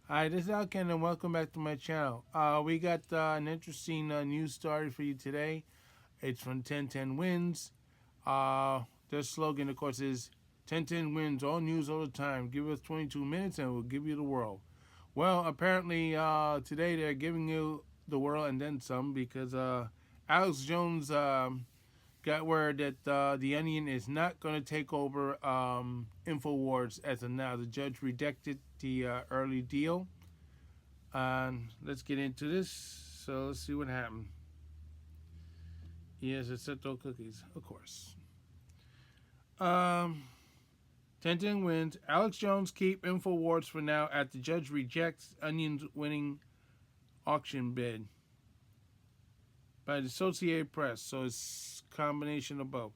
Hi, this is Alken, and welcome back to my channel. We got an interesting news story for you today. It's from 1010 Wins. Their slogan, of course, is 1010 Wins, all news all the time. Give us 22 minutes and we'll give you the world. Well, apparently today they're giving you the world and then some because Alex Jones got word that the Onion is not going to take over InfoWars as of now. The judge rejected the early deal. Let's get into this. So let's see what happened. Yes, it's those cookies, of course. Um, 10 wins. Alex Jones keep InfoWars for now after the judge rejects Onion's winning auction bid by the Associated Press. So it's a combination of both.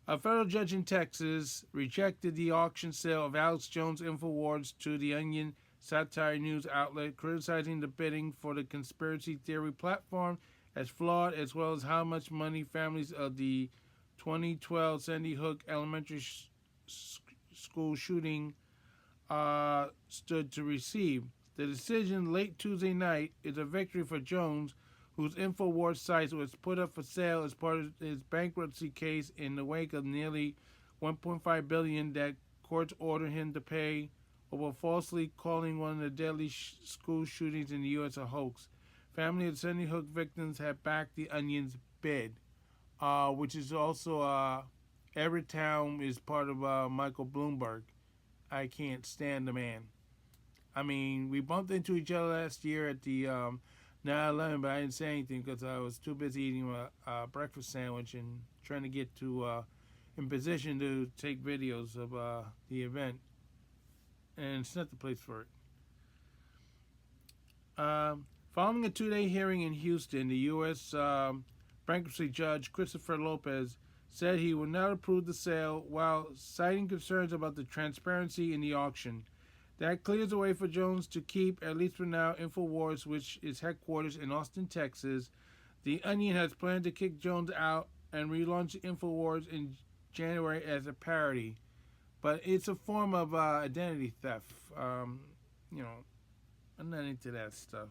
A federal judge in Texas rejected the auction sale of Alex Jones' InfoWars to the Onion satire news outlet, criticizing the bidding for the conspiracy theory platform as flawed, as well as how much money families of the 2012 Sandy Hook Elementary School shooting stood to receive. The decision late Tuesday night is a victory for Jones, whose InfoWars site was put up for sale as part of his bankruptcy case in the wake of nearly $1.5 billion that courts ordered him to pay over falsely calling one of the deadly school shootings in the U.S. a hoax. Family of Sandy Hook victims have backed the Onion's bid, which is also Everytown is part of Michael Bloomberg. I can't stand the man. I mean, we bumped into each other last year at the 9/11, but I didn't say anything because I was too busy eating a breakfast sandwich and trying to get to in position to take videos of the event, and it's not the place for it. Following a two-day hearing in Houston, the U.S. bankruptcy judge Christopher Lopez said he would not approve the sale while citing concerns about the transparency in the auction. That clears the way for Jones to keep, at least for now, InfoWars, which is headquarters in Austin, Texas. The Onion has planned to kick Jones out and relaunch InfoWars in January as a parody. But it's a form of identity theft. You know, I'm not into that stuff.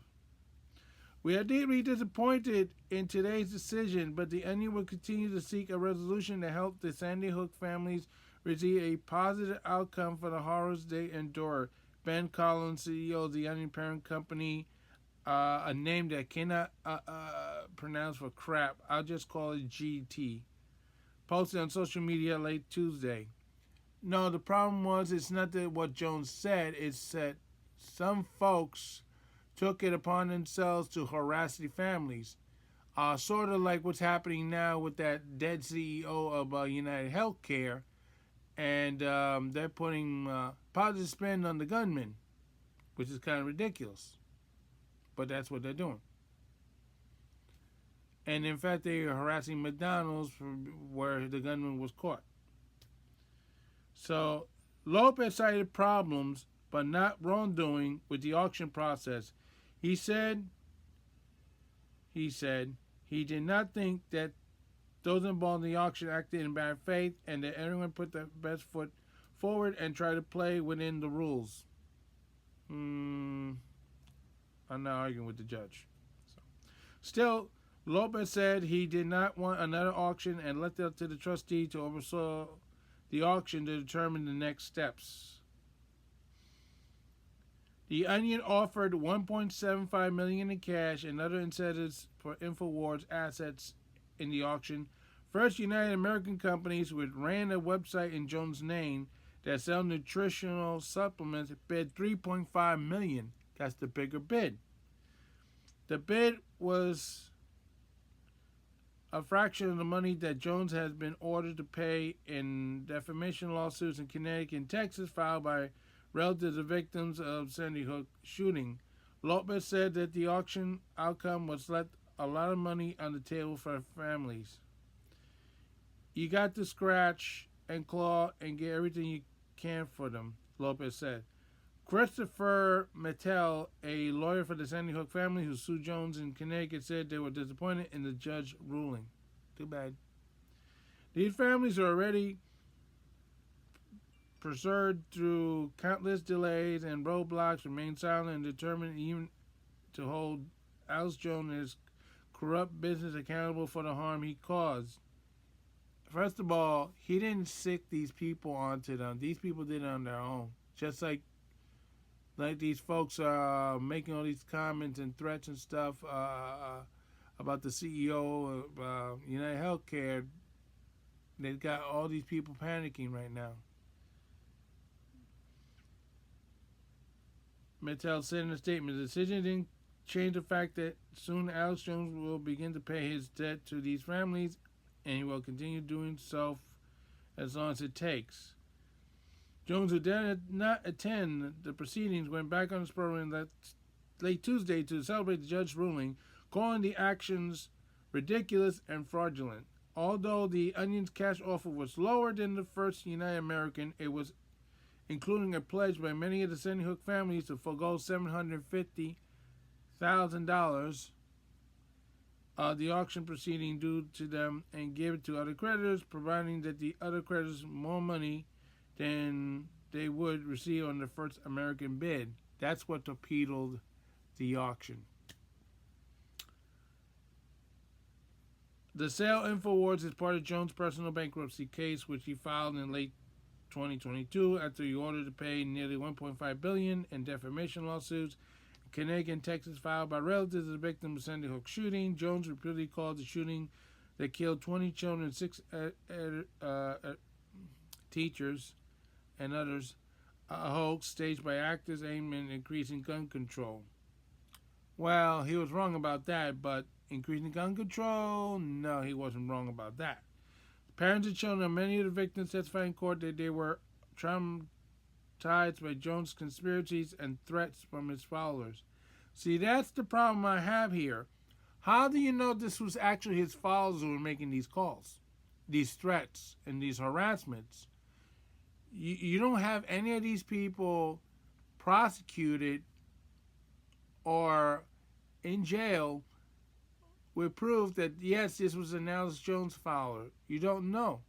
We are deeply disappointed in today's decision, but the Onion will continue to seek a resolution to help the Sandy Hook families receive a positive outcome for the horrors they endure. Ben Collins, CEO of the Onion parent company, a name that I cannot pronounce for crap. I'll just call it GT. Posted on social media late Tuesday. No, the problem was it's not that what Jones said. It's that some folks took it upon themselves to harass the families. Sort of like what's happening now with that dead CEO of United Healthcare, and they're putting positive spin on the gunman, which is kind of ridiculous. But that's what they're doing. And in fact, they are harassing McDonald's where the gunman was caught. So Lopez cited problems, but not wrongdoing with the auction process. He said he did not think that those involved in the auction acted in bad faith and that everyone put their best foot forward and tried to play within the rules. I'm not arguing with the judge. So. Still, Lopez said he did not want another auction and left it up to the trustee to oversaw the auction to determine the next steps. The Onion offered $1.75 million in cash and other incentives for InfoWars assets in the auction. First United American Companies, which ran a website in Jones' name that sell nutritional supplements, bid $3.5 million. That's the bigger bid. The bid was a fraction of the money that Jones has been ordered to pay in defamation lawsuits in Connecticut and Texas filed by relatives of victims of Sandy Hook shooting. Lopez said that the auction outcome was left a lot of money on the table for families. You got to scratch and claw and get everything you can for them, Lopez said. Christopher Mattel, a lawyer for the Sandy Hook family who sued Jones in Connecticut, said they were disappointed in the judge ruling. Too bad. These families are already pursued through countless delays and roadblocks, remained silent and determined even to hold Alex Jones and his corrupt business accountable for the harm he caused. First of all, he didn't sick these people onto them. These people did it on their own. Just like these folks are making all these comments and threats and stuff about the CEO of United Healthcare. They've got all these people panicking right now. Mattel said in a statement, the decision didn't change the fact that soon Alex Jones will begin to pay his debt to these families, and he will continue doing so as long as it takes. Jones, who did not attend the proceedings, went back on his program late Tuesday to celebrate the judge's ruling, calling the actions ridiculous and fraudulent. Although the Onion's cash offer was lower than the first United American, it was including a pledge by many of the Sandy Hook families to forego $750,000 the auction proceeding due to them and give it to other creditors, providing that the other creditors more money than they would receive on the first American bid. That's what torpedoed the auction. The sale InfoWars is part of Jones' personal bankruptcy case, which he filed in late 2022 after he ordered to pay nearly $1.5 billion in defamation lawsuits. Connecticut and Texas filed by relatives of the victim of Sandy Hook shooting. Jones repeatedly called the shooting that killed 20 children and 6 teachers and others a hoax staged by actors aimed at increasing gun control. Well, he was wrong about that, but increasing gun control? No, he wasn't wrong about that. Parents and children of many of the victims testified in court that they were traumatized by Jones' conspiracies and threats from his followers. See, that's the problem I have here. How do you know this was actually his followers who were making these calls, these threats, and these harassments? You don't have any of these people prosecuted or in jail with proof that, yes, this was an Alex Jones follower. You don't know.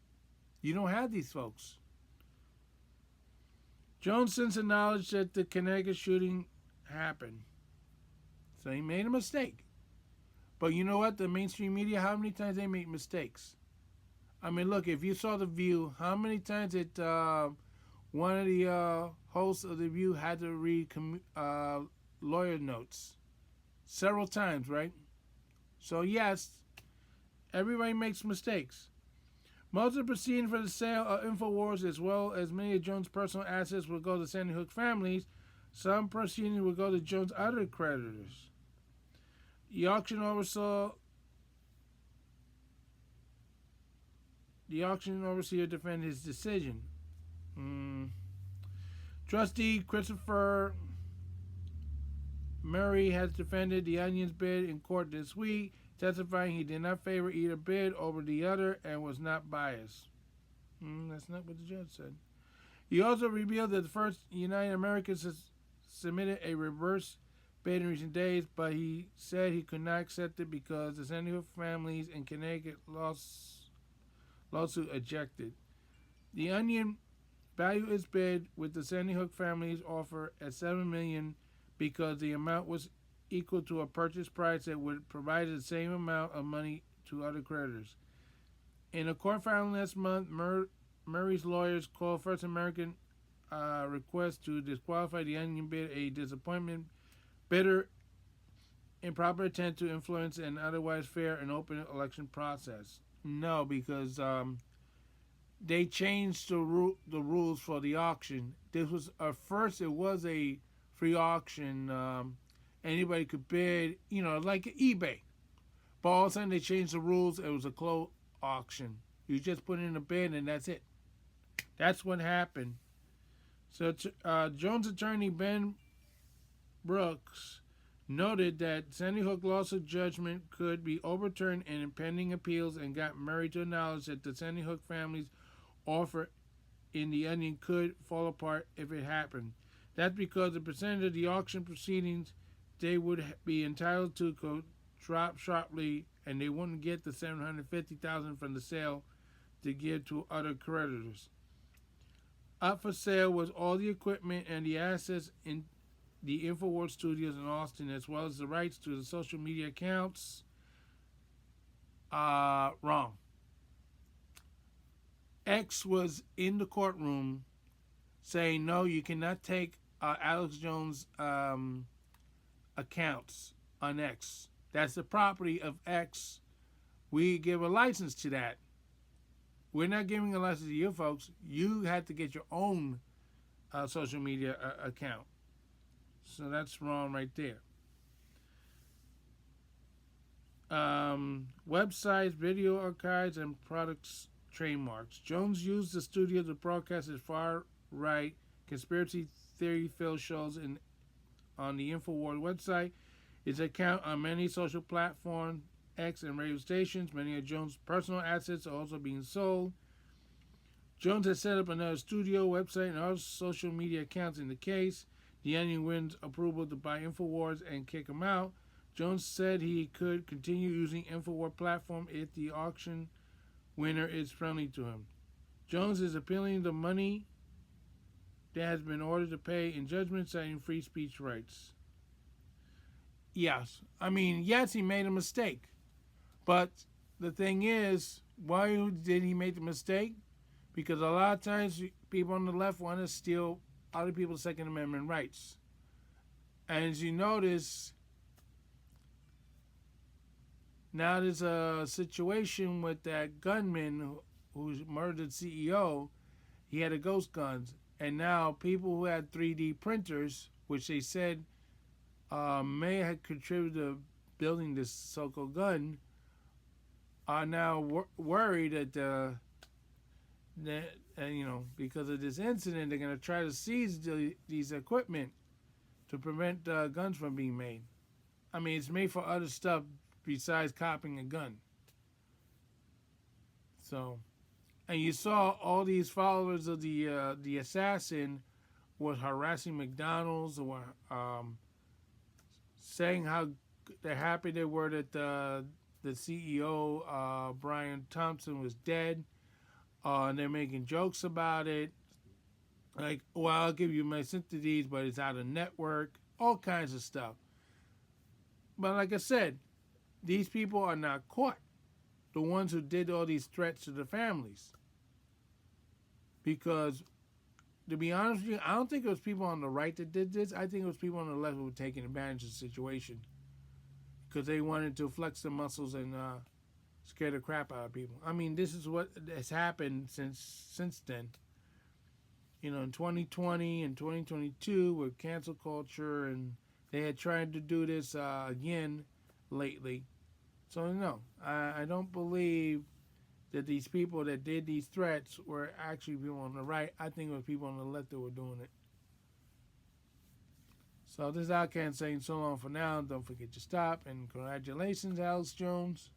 You don't have these folks. Jones since acknowledged that the Connecticut shooting happened. So he made a mistake. But you know what? The mainstream media, how many times they make mistakes? I mean, look, if you saw The View, how many times did one of the hosts of The View had to read lawyer notes? Several times, right? So yes, everybody makes mistakes. Most of the proceedings for the sale of InfoWars, as well as many of Jones' personal assets, will go to Sandy Hook families. Some proceedings will go to Jones' other creditors. The auction overseer defended his decision. Trustee Christopher Murray has defended the Onion's bid in court this week, testifying he did not favor either bid over the other and was not biased. That's not what the judge said. He also revealed that the first United Americans has submitted a reverse bid in recent days, but he said he could not accept it because the Sandy Hook families in Connecticut lawsuit ejected. The Onion valued its bid with the Sandy Hook families offer at $7 million because the amount was equal to a purchase price that would provide the same amount of money to other creditors. In a court filing last month, Murray's lawyers called First American request to disqualify the Onion bid a disappointment, bitter, improper attempt to influence an otherwise fair and open election process. No, because they changed the rules for the auction. This was first it was a free auction. Anybody could bid, like eBay. But all of a sudden they changed the rules. It was a closed auction. You just put in a bid and that's it. That's what happened. So Jones' attorney Ben Brooks noted that Sandy Hook lawsuit judgment could be overturned in impending appeals and got Murray to acknowledge that the Sandy Hook family's offer in the Onion could fall apart if it happened. That's because the percentage of the auction proceedings they would be entitled to could drop sharply, and they wouldn't get the $750,000 from the sale to give to other creditors. Up for sale was all the equipment and the assets in the InfoWars studios in Austin, as well as the rights to the social media accounts. Wrong. X was in the courtroom saying, no, you cannot take Alex Jones' accounts on X. That's the property of X. We give a license to that. We're not giving a license to you folks. You had to get your own social media account. So that's wrong right there. Websites, video archives, and products trademarks. Jones used the studio to broadcast his far-right conspiracy theory-filled shows on the InfoWars website. His account on many social platforms, X and radio stations. Many of Jones' personal assets are also being sold. Jones has set up another studio, website, and other social media accounts in the case. The Onion wins approval to buy InfoWars and kick him out. Jones said he could continue using InfoWars platform if the auction winner is friendly to him. Jones is appealing the money that has been ordered to pay in judgment, citing free speech rights. Yes. I mean, yes, he made a mistake. But the thing is, why did he make the mistake? Because a lot of times people on the left want to steal other people's Second Amendment rights. And as you notice, now there's a situation with that gunman who murdered CEO. He had a ghost gun. And now people who had 3D printers, which they said may have contributed to building this so-called gun, are now worried that because of this incident, they're going to try to seize these equipment to prevent guns from being made. I mean, it's made for other stuff besides copying a gun. So, and you saw all these followers of the assassin were harassing McDonald's, or saying how they're happy they were that the CEO Brian Thompson was dead. And they're making jokes about it. Like, well, I'll give you my sympathies, but it's out of network. All kinds of stuff. But like I said, these people are not caught. The ones who did all these threats to the families. Because, to be honest with you, I don't think it was people on the right that did this. I think it was people on the left who were taking advantage of the situation. Because they wanted to flex their muscles and scare the crap out of people. I mean, this is what has happened since then. In 2020 and 2022 with cancel culture, and they had tried to do this again lately. So no, I don't believe that these people that did these threats were actually people on the right. I think it was people on the left that were doing it. So this is Outcan saying so long for now. Don't forget to stop, and congratulations, Alex Jones.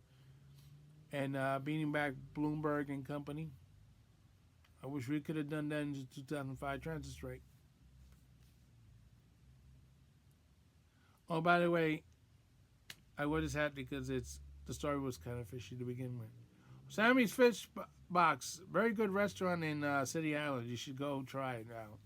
And beating back Bloomberg and company. I wish we could have done that in the 2005 transit strike. Oh, by the way, I wear this hat because the story was kind of fishy to begin with. Sammy's Fish Box, very good restaurant in City Island. You should go try it out.